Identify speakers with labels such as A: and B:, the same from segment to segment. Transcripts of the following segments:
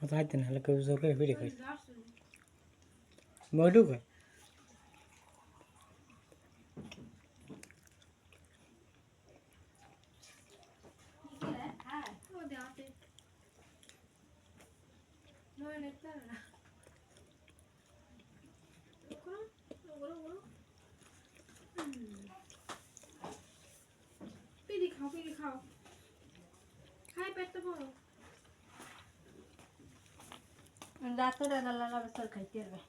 A: Hadi ne halka uzor করে ফিরে খাই বড় কই
B: পিড়ি খাও খাই পেটটা বড় রাতে রান্না বেসার খাইতে পারবে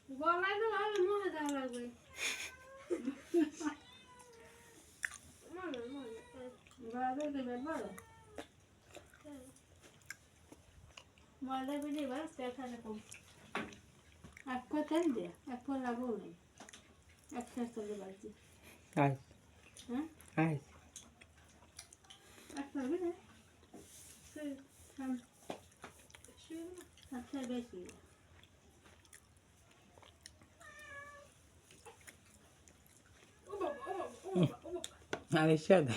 B: গলায় তো আর মনে দেওয়া লাগবে গলায় দেবে বড় ময়দা বিলি বাস পেছনে কম এক তেল দে এক লাগো নেই একসাথে চলে বাজি
A: আই
B: হ্যাঁ
A: আই
B: একটা হবে না আচ্ছা বেশি
A: আরে শাদা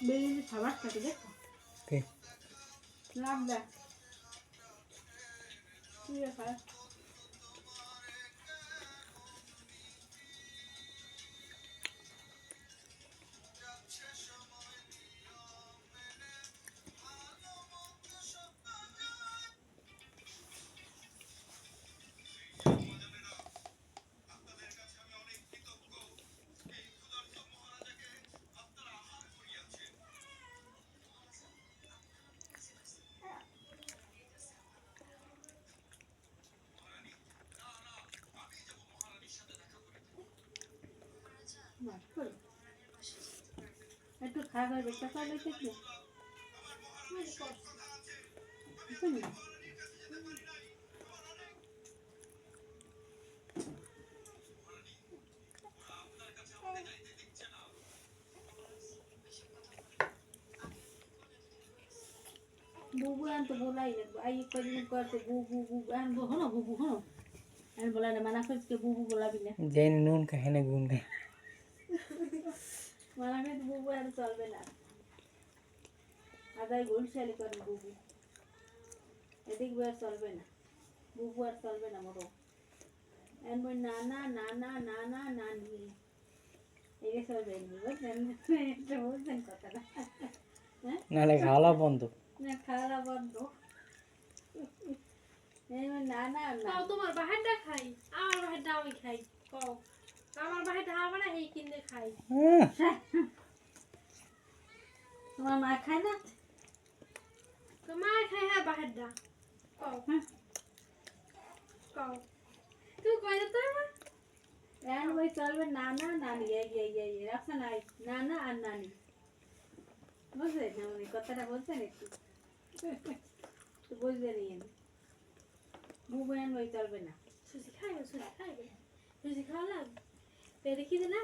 B: বেরিয়ে খাবার থাকে দেখো
A: ঠিক
B: লাভ দেয় ঠিক আছে একটু খাবার বেশি খাবার খেতে बुबू आन तो बोला ही लगभग आई पर यूं करते बुबू बुबू आन वो हो ना बुबू हो आन बोला ना मना कर के बुबू बोला भी ना
A: जैन नून का है ना गुन का
B: मना में तो बुबू आन चल बे ना अगर गोल चले कर बुबू एदिक बार चल बे ना बुबू आर चल बे ना मरो आन बोल नाना नाना नाना नानी ये चल बे नहीं बस तो वो जन करता ना
A: না লে খাওয়া বন্ধ
B: না খাওয়া বন্ধ এই না না না তোমার বাহারটা খাই আমার বাহারটা আমি খাই কও আমার বাহারটা আমার না এই কিনে খাই তোমার মা খায় না তোমার খায় হ্যাঁ বাহারটা কও কও তুই কই না তোর মা এন ওই চলবে নানা নানি এই রাখছ না নানা আর নানি বুঝলে না উনি কথাটা বলছেন একটু তো বুঝলে নিয়ে বুবুয়ান ওই চলবে না সুজি খাইবে সুজি খাওয়া লাগবে পেরে খিদে না